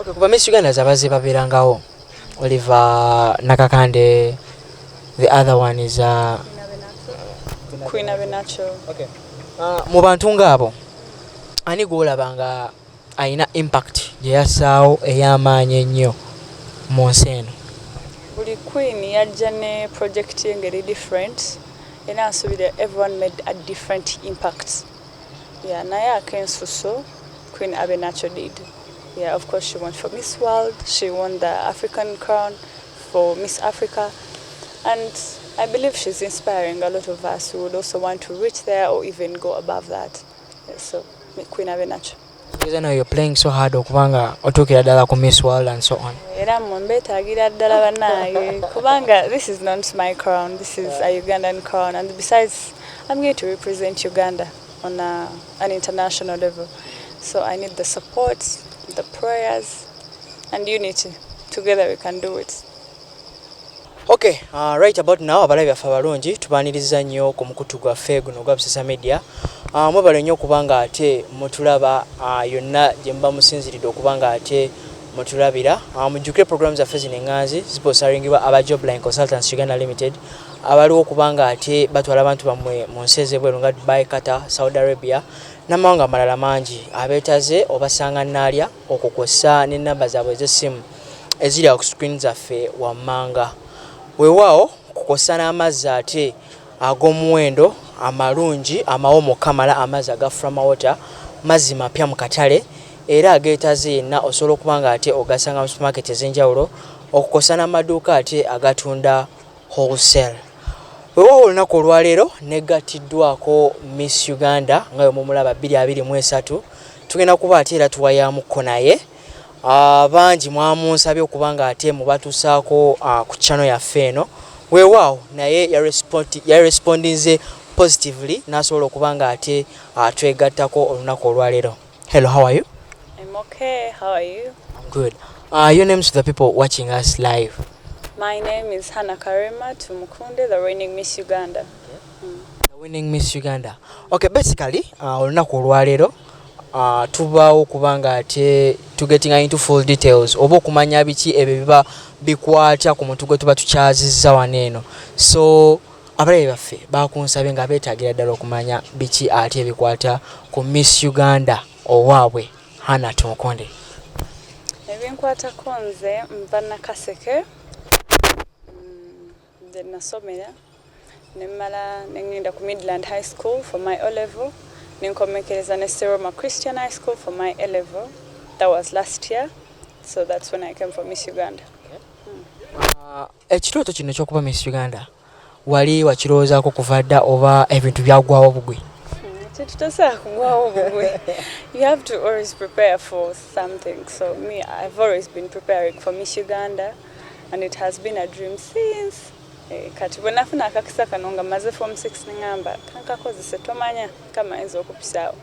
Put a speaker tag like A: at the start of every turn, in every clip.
A: Okay, kuba Miss Uganda zabaze baberangawo. Oliver Nakakande, the other one is
B: Queen Abenakyo.
A: Okay. Mu bantu ngabo ani golabanga aina impact je yasaawo ey'amaanyi ennyo mu nsi eno.
B: Buli Queen yajja ne project engeri different. Era nsubira everyone made a different impact. Yeah, naye akensuso Queen Abenakyo did. Yeah, of course she won for Miss World, she won the African crown for Miss Africa, and I believe she's inspiring a lot of us who would also want to reach there or even go above that. Yeah, so Queen Abenakyo.
A: Because I know you're playing so hard okubanga otuukira ddala ku Miss World and so on.
B: Era mbetaagira ddala bannange kubanga this is not my crown, this is a Ugandan crown, and besides I'm going to represent Uganda on an international level. So I need the support, the prayers and unity. Together we can do it.
A: Okay, right about now abalabi baffe abalungi tubaaniriza nnyo ku mukutu gwaffe guno gwa Busesa Media. Mwebale nnyo okubanga ate mutulaba yonna gye muba musinziridde okubanga ate mutulabira. Mujjukire programs zaffe zino enganzi ziposaringibwa aba Jobline Consultants Uganda Limited abaliwo okubanga ate batwala abantu bammwe mu nsi ez'ebweru nga Dubai, Qatar, Saudi Arabia n'amawanga amalala mangi abeetaze obasanga nnaalya okukosa n'ennamba zaabwe ez'essimu eziri ku screen zaffe wammanga. Weewaawo kukosa n'amazzi ate ag'omuwendo amalungi amawomo kamala amazzi aga from water mazzi mapya mu katale era ageetaze yenna osobola okubanga ate ogasanga mu supermarket ez'enjawulo okukosa n'amaduuka ate agatunda wholesale. Weewaawo olunaku olwaleero negatiddwako Miss Uganda nga mumulaba 2023 tugenda kuba ate era tuwayamukko naye. Bangi mwamunsabye okubanga ate mubatuusaako ku channel yaffe eno. Weewaawo naye yarespondinze positively n'asobola okubanga ate twegattako olunaku olwaleero. Hello, how are you?
B: I'm okay, how are you?
A: I'm good. Your names to the people watching us live.
B: My name is Hannah Karima Tumukunde, the reigning Miss Uganda.
A: The winning Miss Uganda. Okay, basically olunaku olwaleero tubaawo kubanga ate to getting into full details oba okumanya biki ebyo biba bikwata ku muntu gwe tuba tukyazizza waneeno. So abalabe baffe bakunsabye nga beetaagira ddala okumanya biki ate ebikwata ku Miss Uganda owaabwe Hannah Tumukunde.
B: Ebinkwatako nze nva Nakaseke, nze nasomera nemmala nengenda ku Midland High School for my O level. Ninkomekereza ne Seroma Christian High School for my A level. That was last year. So that's when I came for Miss Uganda.
A: Ekirooto kino ky'okuba Miss Uganda wali wakirowoozaako kuva dda oba ebintu byagwawo bugwi?
B: You have to always prepare for something. So me, I've always been preparing for Miss Uganda, and it has been a dream since. Kati bwe nafuna akakisa kano nga maze form 6 ngamba kankakozese tomanya kama enzo okupisaawo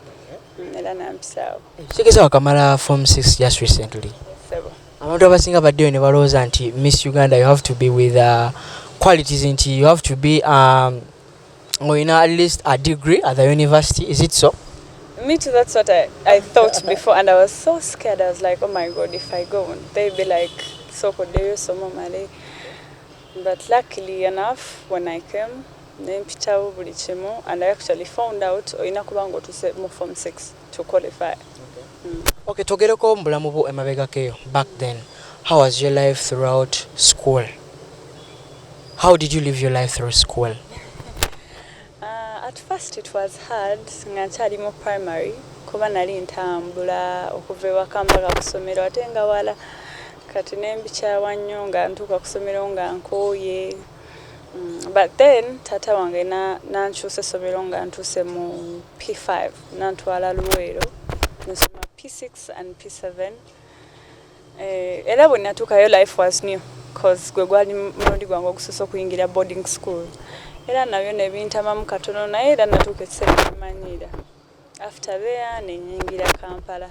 B: era nampisaawo.
A: Kigeza wakamala form 6 just recently.
B: Sebo.
A: Abantu abasinga baddeyo ne balowooza nti Miss Uganda you have to be with qualities nti you have to be or at least a degree at the university. Is it so?
B: Me too, that's what I thought before, and I was so scared. I was like, oh my God, if I go, they'd be like, so could they so mama. But luckily enough, when I came, and I actually found out inakubango to say more form 6 to qualify.
A: Okay, togereko mbulamu bu emabegako back then. How was your life throughout school? How did you live your life through school?
B: At first it was hard. Ngakyali mu primary kuba nali ntambula okuva ewaka mpaka kusomero ate nga wala kati nembikyawa nnyo nga ntuuka kusomero nga nkooye. But then tata wange nankyusa essomero nga ntuuse mu P5 nantwala Luweero nsoma P6 and P7. Era bwe natuukayo life was new because gwe gwali mulundi gwange ogusoose okuyingira boarding school. Era nabyo nebintamamu katono naye era natuuka ekiseera kimanyira. After there nenyingira Kampala.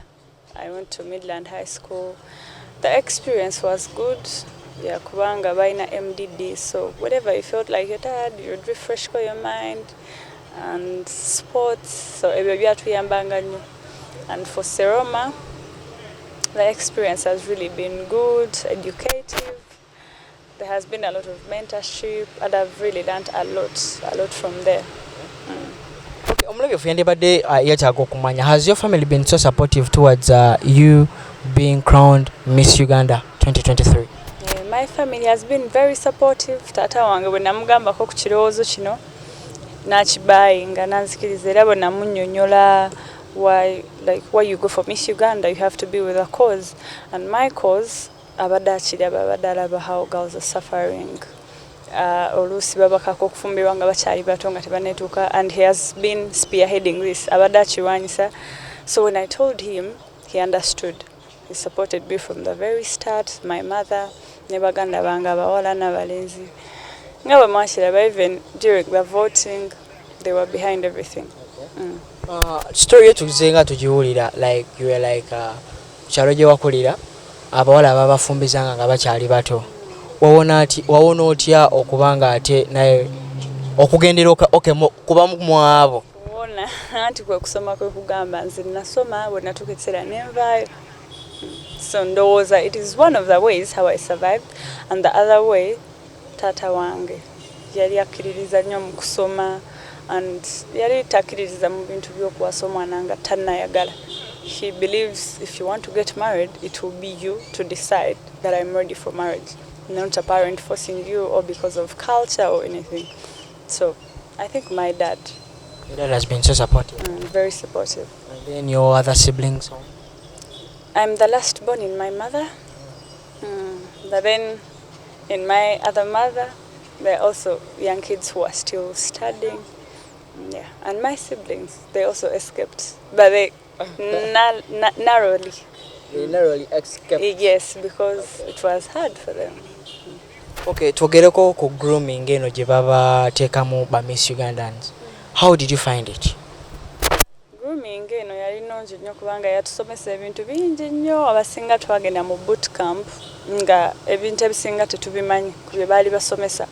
B: I went to Midland High School. The experience was good. Yeah, kubanga baina MDD, so whatever you felt like you're tired, you'd refresh your mind and sports. So ebyo byatuyambanga nnyo. And for Seroma, The experience has really been good, educative. There has been a lot of mentorship, and I've really learned a lot from there.
A: Okay, omulabye yandibadde yetaaga okumanya, has your family been so supportive towards you being crowned Miss Uganda 2023?
B: Yeah, my family has been very supportive. Taata wange bwe namugambako ku kirowoozo kino n'akibayinga n'anzikiriza era bwe namunnyonnyola why you go for Miss Uganda, you have to be with a cause, and my cause abadde akiraba, abadde alaba how girls are suffering. Oluusi babakako okufumbirwa nga bakyali bato nga tebaneetuuka, and he has been spearheading this, abadde akiwanyisa. So when I told him, he understood. He supported me from the very start, my mother ne baganda bange abawala n'abalenzi nga bwe mwakiraba, even during the voting they were behind everything.
A: Story yetuze nga tugiwulira, like you were like kyalo gye wakulira abawala ababafumbizanga nga bakyali bato, wawona otya okubanga ate naye okugendera kuba mu abo?
B: Wona anti kwe kusoma kwe kugamba nze nasoma bwe natuuka ekiseera nenvaayo. So ndowooza it is one of the ways how I survived, and the other way taata wange yali akkiririza nnyo mu kusoma, and yali takkiririza mu bintu by'okuwasa omwana nga tannayagala. He believes if you want to get married, it will be you to decide that I'm ready for marriage, not a parent forcing you or because of culture or anything. So I think my dad.
A: Your dad has been so supportive.
B: Very supportive.
A: And then your other siblings?
B: I'm the last born in my mother. But then in my other mother, there are also young kids who are still studying. Yeah, and my siblings, they also escaped, but they narrowly.
A: They narrowly escaped.
B: Yes, because it was hard for them.
A: Okay, twogereko ku grooming eno gye babateekamu ba Miss Ugandans. How did you find it?
B: Grooming eno yali nnungi nnyo kubanga yatusomesa ebintu bingi nnyo. Abasinga twagenda mu boot camp nga ebintu ebisinga tetubimanyi ku bye baali basomesa.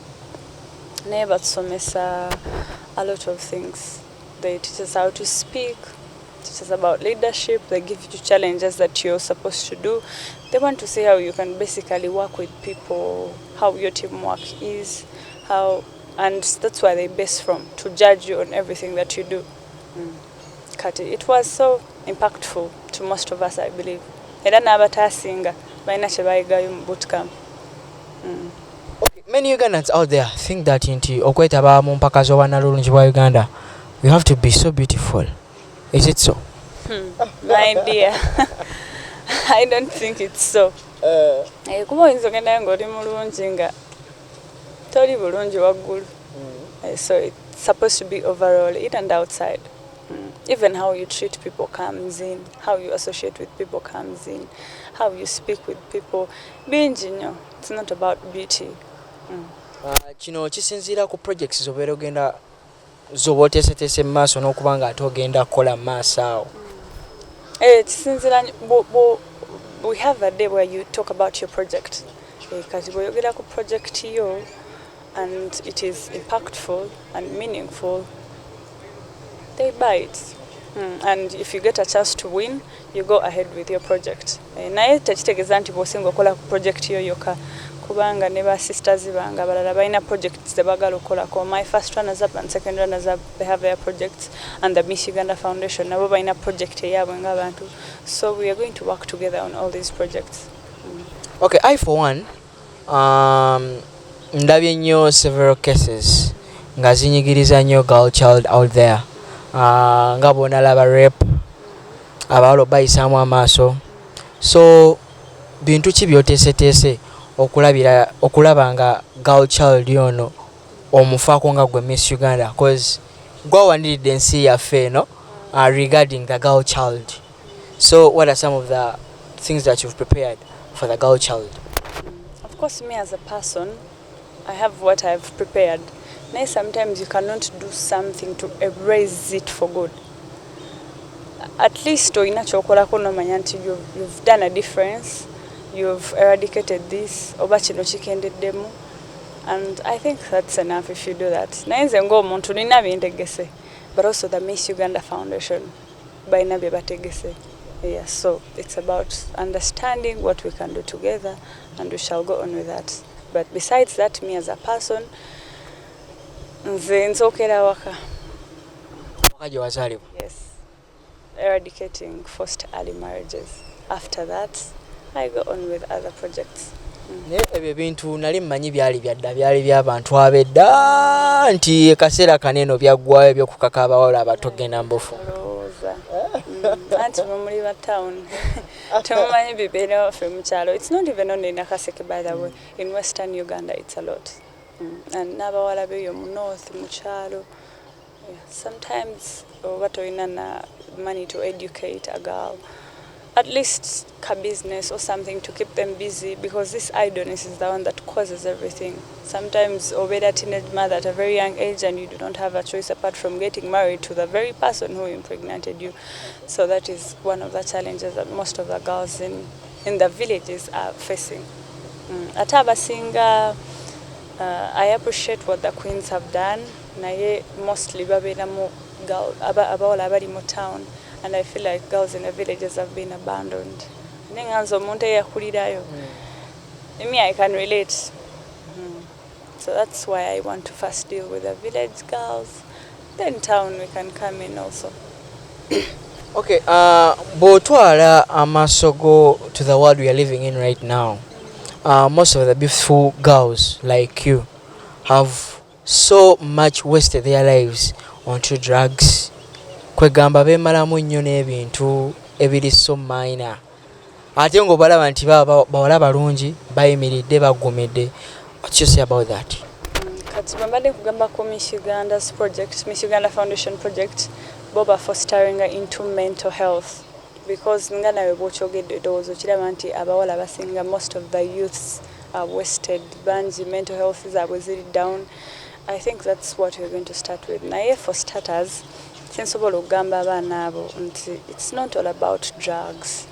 B: Naye batusomesa a lot of things. They teach us how to speak, teach us about leadership, they give you challenges that you're supposed to do. They want to see how you can basically work with people, how your teamwork is, and that's where they base from, to judge you on everything that you do. It was so impactful to most of us, I believe. Era n'abataasinga balina kye bayigayo mu bootcamp.
A: Okay, many Ugandans out there think that nti okwetaba mu mpaka z'obwannalulungi bwa Uganda, you have to be so beautiful. Is it so?
B: My dear, I don't think it's so. Kuba oyinza ogendayo ng'oli mulungi nga toli bulungi waggulu. So it's supposed to be overall, in and outside. Even how you treat people comes in, how you associate with people comes in, how you speak with people. Bingi nnyo, it's not about beauty.
A: Kino kisinziira ku projects z'obeera ogenda z'oba oteeseteese mu maaso n'okuba nga ate ogenda kukola mu maaso awo.
B: Kisinziira we have a day where you talk about your project. Kati bw'oyogera ku project yo and it is impactful and meaningful, they buy it. And if you get a chance to win, you go ahead with your project. Naye tekitegeeza nti bw'osinga okola ku project yo yokka, kubanga ne ba sisters bange abalala balina projects ze bagala okolako. My first runners up and second runners up, they have their projects, and the Miss Uganda Foundation nabo balina project eyaabwe ng'abantu. So we are going to work together on all these projects.
A: Okay, I for one, ndabye nnyo several cases nga zinyigiriza nnyo girl child out there. Nga bonalaba rape, abawala bayisaamu amaaso. So bintu ki byoteeseteese okulaba nga girl child yono omufaako nga gwe Miss Uganda, because gwawaniridde ensi yaffe eno regarding the girl child. So what are some of the things that you've prepared for the girl child?
B: Of course, me as a person, I have what I've prepared. Now, sometimes you cannot do something to erase it for good. At least you've done a difference, you've eradicated this, and I think that's enough if you do that.
A: Okay,
B: But also the Miss Uganda Foundation, Yeah, so it's about understanding what we can do together, and we shall go on with that. But besides that, me as a person, nze nzokera waka. Yes, eradicating forced early marriages. After that, I go on with other projects.
A: Ebyo ebintu nali mmanyi byali byadda byali by'abantu abedda nti akaseera kaneno byaggwayo ebyokukaka abawala abatogenda mbufu.
B: Anti muli ba town temumanyi bibeera waffe mu kyalo. It's not even only in Nakaseke, by the way. In Western Uganda it's a lot. And n'abawala beeyo mu north mu kyalo. Sometimes oba toyina na money to educate a girl, at least a business or something to keep them busy, because this idleness is the one that causes everything. Sometimes obey a teenage mother at a very young age and you do not have a choice apart from getting married to the very person who impregnated you. So that is one of the challenges that most of the girls in the villages are facing. Ate abasinga, I appreciate what the queens have done. Naye mostly babeera mu abawala abali mu town, and I feel like girls in the villages have been abandoned. Nenganzo omuntu eyakulirayo. Me, I can relate. So that's why I want to first deal with the village girls. Then town we can come in also.
A: Okay, bw'otwala amasogo to the world we are living in right now, most of the beautiful girls like you have so much wasted their lives onto drugs. Kwegamba beemalamu nnyo n'ebintu ebiri so minor. Ate ng'obalaba nti bawala balungi bayimiridde bagumidde. What you say about that?
B: Kati bambadde kugamba ko Miss Uganda's project, Miss Uganda Foundation project, boba fostering into mental health, because nga nawe bw'okyogedde edowoozo kiraba nti abawala basinga, most of the youths are wasted, bangi mental health zaabwe ziri down. I think that's what we're going to start with. Naye for starters, sensobola okugamba abaana abo nti it's not all about drugs.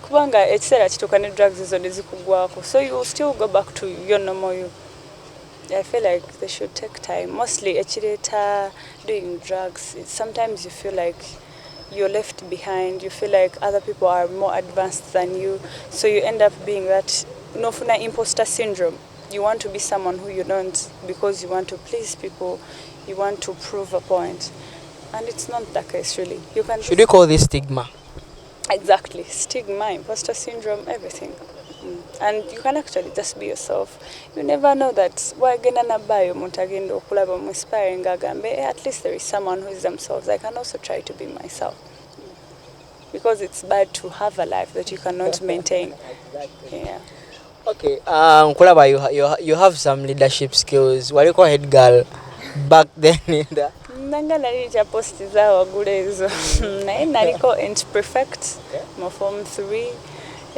B: Kubanga ekiseera kituuka ne drugs ezo ne zikugwako, so you will still go back to your normal you. I feel like they should take time. Mostly ekireeta doing drugs, sometimes you feel like you're left behind, you feel like other people are more advanced than you, so you end up being that nofuna imposter syndrome. You want to be someone who you don't, because you want to please people, you want to prove a point. And it's not the case, really. You can.
A: Should we call this stigma?
B: Exactly. Stigma, imposter syndrome, everything. And you can actually just be yourself. You never know that wagenda nabayo mutagenda okulaba mu inspiring agambe, at least there is someone who is themselves. I can also try to be myself. Because it's bad to have a life that you cannot maintain. Yeah.
A: Okay, Nkulaba, you have some leadership skills. What do you call head girl back then in the...
B: Nanga nali cha posti za wagule ezo. Naye naliko ent prefect mu form 3.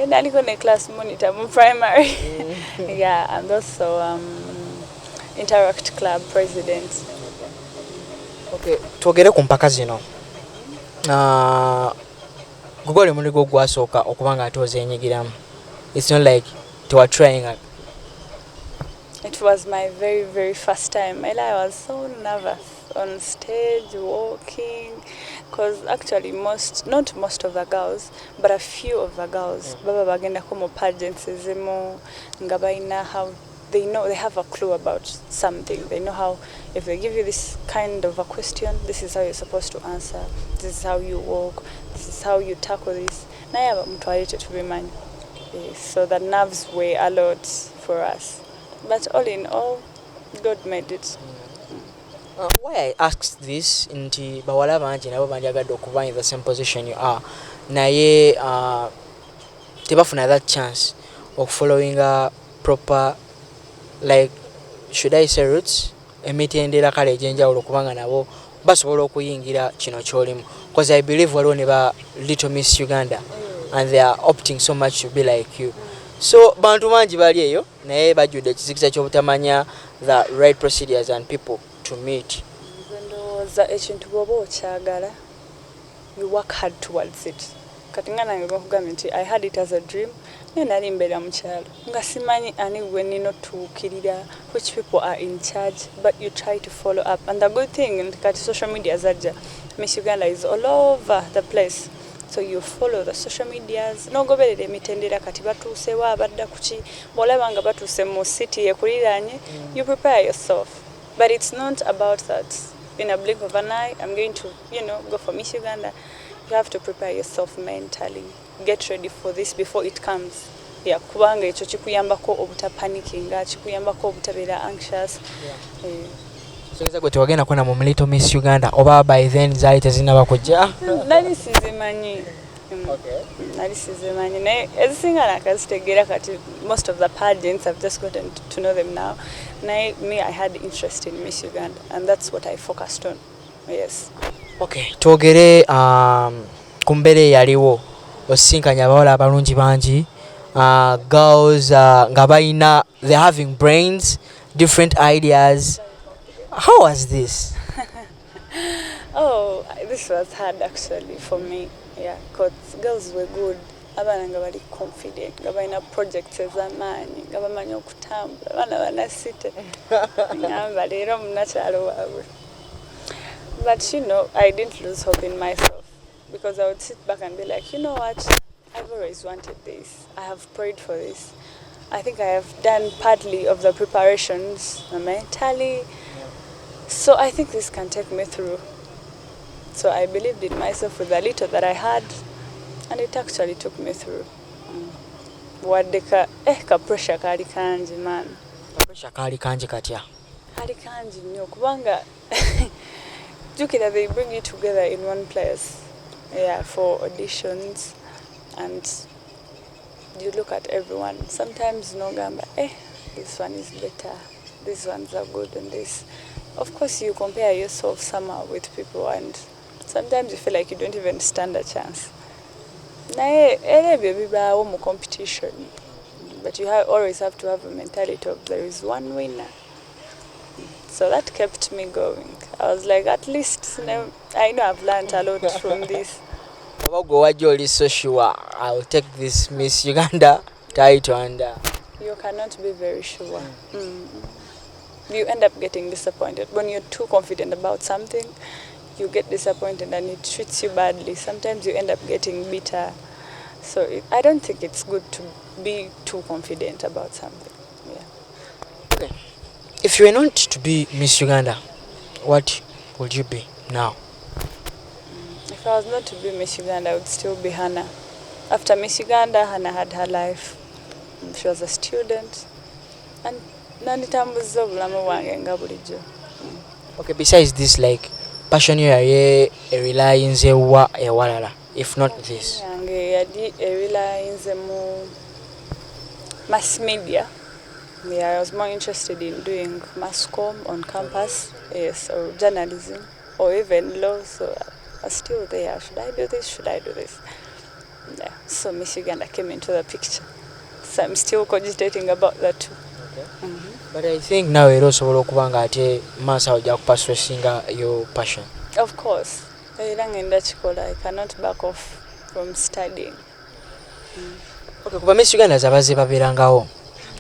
B: Naliko ne class monitor mu primary. Yeah, and also Interact Club president.
A: Okay, twogere ku mpaka zino. Gugole muligo gwasooka okubanga atozeenyigiramu. It's not like they were trying it.
B: It was my very, very first time. I was so nervous on stage, walking, because actually not most of the girls, but a few of the girls, baba bagenda ko pageants ezemo nga bayina how they know, they have a clue about something. They know how, if they give you this kind of a question, this is how you're supposed to answer, this is how you walk, this is how you tackle this. Naye abamutwalite tubimanyi. So the nerves were a lot for us. But all in all, God made it.
A: Why I asked this, nti bawala bangi nabo bandyagadde okuba in the same position you are. Naye tebafuna that chance of following a proper, like, should I say roots? Emitendera kale egyenjawulo kubanga nabo basobola okuyingira kino kyolimu. Because I believe waliwo ne ba Little Miss Uganda and they are opting so much to be like you. So bantu bangi bali eyo naye bajjudde ekizikisa ky'obutamanya the right procedures and people to meet.
B: Ndowooza ekintu bw'oba okyagala, you work hard towards it. Kati nga nange bakugambye nti I had it as a dream, naye nali mbeera mu kyalo nga simanyi ani gwe nina otuukirira, which people are in charge, but you try to follow up. And the good thing, kati social media zajja, Miss Uganda is all over the place. So you follow the social medias. No goberere emitendera kati batuusewo abadda kuki bw'olaba nga batuuse mu city ekuliraanye, you prepare yourself. But it's not about that. In a blink of an eye, I'm going to, go for Miss Uganda. You have to prepare yourself mentally. Get ready for this before it comes. Yeah, kubanga ekyo kikuyambako obutapanikinga, kikuyambako obutabeera anxious.
A: So gwe tewagenda kwena mu Little Miss Uganda oba by then zaali tezinaba kujja?
B: Nali sizimanyi. Nali sizimanyi. Naye ezisinga nakazitegeera kati most of the pageants I've just gotten to know them now. Naye me, I had interest in Miss Uganda and that's what I focused on. Yes.
A: Okay, twogere ku mbeera eyaliwo osisinkanya abawala abalungi bangi. Girls nga balina, they're having brains, different ideas. How was this?
B: Oh, this was hard actually for me. Yeah, because girls were good. Abana nga bali confident, nga balina projects ez'amaanyi, nga bamanyi okutambula, abaana banasite. Ngamba leero munakyalo waabwe. But I didn't lose hope in myself because I would sit back and be like, you know what? I've always wanted this. I have prayed for this. I think I have done partly of the preparations mentally. So I think this can take me through. So I believed in myself with the little that I had, and it actually took me through. Wadde ka pressure kali kanji man.
A: Pressure kali kanji katya?
B: Kali kanji nnyo kubanga jukira they bring you together in one place, for auditions, and you look at everyone. Sometimes gamba, this one is better, these ones are good, and this. Of course, you compare yourself somehow with people, and sometimes you feel like you don't even stand a chance. Naye ebyo bibaawo mu competition, but you always have to have a mentality of there is one winner. So that kept me going. I was like, at least I know I've learned a lot from this.
A: So sure I'll take this Miss Uganda title, and
B: you cannot be very sure. You end up getting disappointed when you're too confident about something. You get disappointed and it treats you badly. Sometimes you end up getting bitter. So I don't think it's good to be too confident about something. Yeah.
A: Okay. If you were not to be Miss Uganda, what would you be now?
B: If I was not to be Miss Uganda, I would still be Hannah. After Miss Uganda, Hannah had her life. She was a student. And nanditambuza obulamu bwange nga bulijjo.
A: Okay, besides this, like, passion you relyinze wa ewalala, if not this?
B: Yange yadi relyinze mu mass media. Yeah, I was more interested in doing mass comm on campus, yes, or journalism, or even law. So I was still there. Should I do this? Should I do this? Yeah. So Miss Uganda came into the picture. So I'm still cogitating about that too.
A: Okay. But I think now it also kubanga ate masa ojja kupursuinga your passion.
B: Of course. I cannot back off from studying.
A: Okay, kuba Miss Uganda zabaze baberangawo.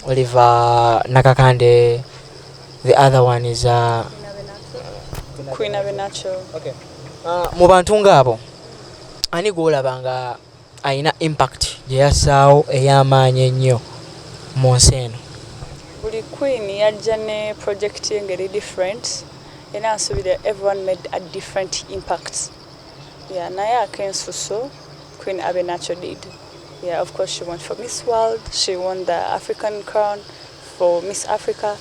A: Oliver Nakakande, the other one is
B: Queen Abenakyo.
A: Okay. Mu bantu ng'abo ani gw'olabanga alina impact gye yassaawo ey'amaanyi ennyo mu nsi eno?
B: Buli queen yajja ne project engeri different era nsubira everyone made a different impact. Yeah, naye akensuso Queen Abenakyo did. Yeah, of course she won for Miss World, she won the African crown for Miss Africa,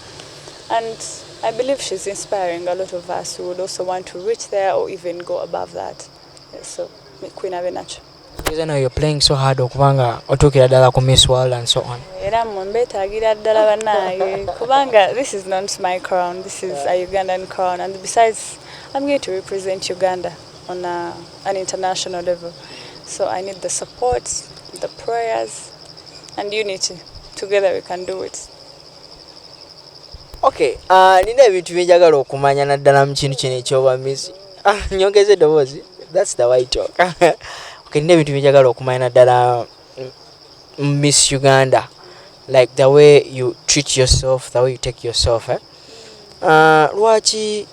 B: and I believe she's inspiring a lot of us who would also want to reach there or even go above that. Yeah, so Queen Abenakyo.
A: Because I know you're playing so hard okubanga otuukira ddala ku Miss World and so on.
B: Era mbetaagira ddala bannange kubanga this is not my crown, this is a Ugandan crown, and besides I'm going to represent Uganda on an international level. So I need the support, the prayers, and unity. Together we can do it.
A: Okay, nina ebintu byenjagala okumanya naddala mu kintu kino ekyoba Miss. Nyongeze eddoboozi. That's the white talk. Okay, nina ebintu byenjagala okumanya naddala Miss Uganda. Like the way you treat yourself, the way you take yourself. Lwaki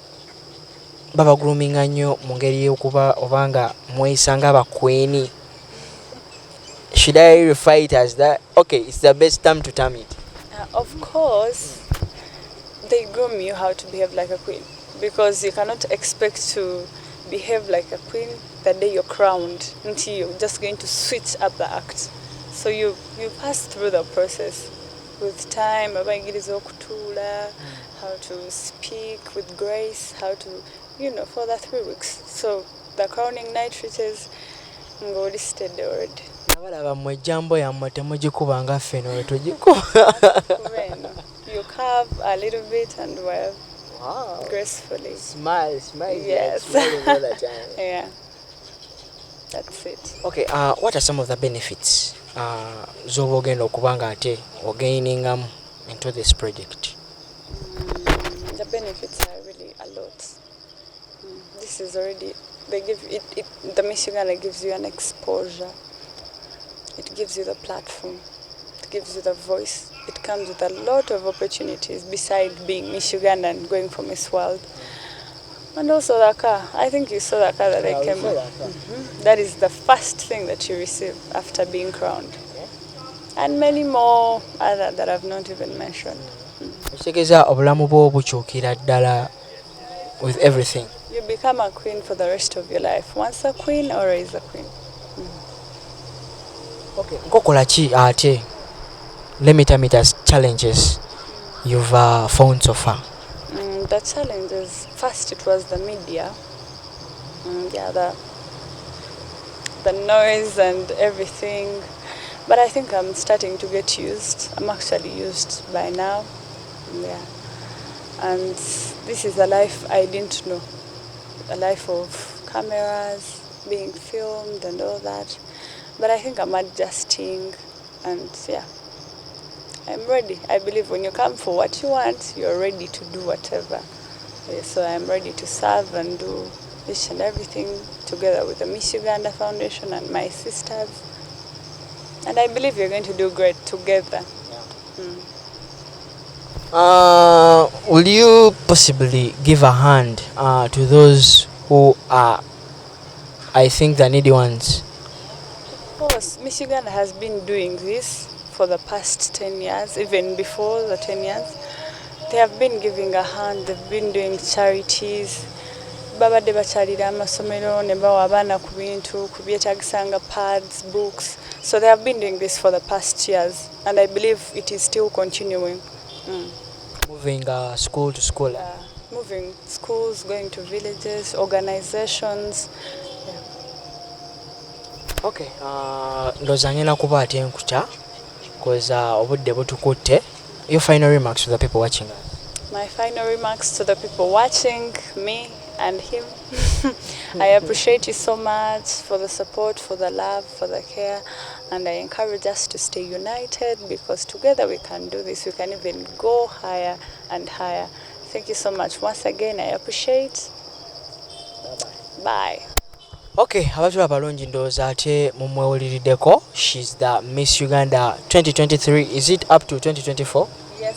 A: baba groominga nnyo mu ngeri y'okuba obanga mweyisanga abakwini should I refer it as that? Okay, it's the best time to term it.
B: Of course, they groom you how to behave like a queen, because you cannot expect to behave like a queen the day you're crowned until you're just going to switch up the act. So you pass through the process with time, how to speak with grace, how to, for the 3 weeks. So the crowning night reaches ngoli steady already.
A: Abalaba mwe jambo yammwe temugikuba nga ffe no
B: You carve a little bit and well,
A: wow.
B: Gracefully.
A: Smile.
B: Yes.
A: Like all the time.
B: Yeah. That's it.
A: Okay, what are some of the benefits z'oba ogenda okuba nga ate ogainingamu into this project?
B: The benefits are really a lot. This is already, they give it the Miss Uganda gives you an exposure. It gives you the platform. It gives you the voice. It comes with a lot of opportunities besides being Miss Uganda and going for Miss World. And also the car. I think you saw the car that I came with. That is the first thing that you receive after being crowned. Okay. And many more other that I've not even mentioned.
A: Ekitegeeza obulamu bwo bukyukira ddala with everything.
B: You become a queen for the rest of your life. Once a queen, always a queen.
A: Okay, nkokola ki ate? Let me term it as challenges you've found so far.
B: The challenges, first it was the media. The noise and everything. But I think I'm starting to get used. I'm actually used by now. Yeah. And this is a life I didn't know. A life of cameras, being filmed and all that. But I think I'm adjusting, and yeah, I'm ready. I believe when you come for what you want, you're ready to do whatever. Yeah, so I'm ready to serve and do each and everything together with the Miss Uganda Foundation and my sisters. And I believe you're going to do great together.
A: Will you possibly give a hand to those who are, I think, the needy ones?
B: Of course, Miss Uganda has been doing this for the past 10 years, even before the 10 years. They have been giving a hand, they've been doing charities. Babadde bakyalira amasomero ne bawa abaana ku bintu ku byetagisanga pads, books. So they have been doing this for the past years, and I believe it is still continuing.
A: Moving school to school.
B: Moving schools, going to villages, organizations. Yeah.
A: Okay, ndowooza ngenda kuba ate nkutya because obudde butukutte. Your final remarks to the people watching us?
B: My final remarks to the people watching me and him. I appreciate you so much for the support, for the love, for the care, and I encourage us to stay united, because together we can do this. We can even go higher and higher. Thank you so much once again. I appreciate. Bye.
A: Okay, abantu abalungi ndowooza ate mumwewuliriddeko. She's the Miss Uganda 2023. Is it up to 2024?
B: Yes,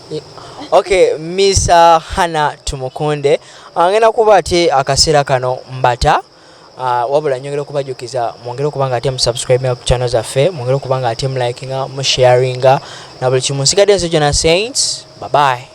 B: please.
A: Okay, Miss Hannah Tumukunde. Ngenda kuba ate akaseera kano mbata. Wabula nyongera okubajjukiza mwongere okuba nga ate musubscribe ku channel zaffe, mwongere okuba nga ate mulikinga, musharinga na buli kimu. Nsigadde nze Jonah Saints. Bye bye.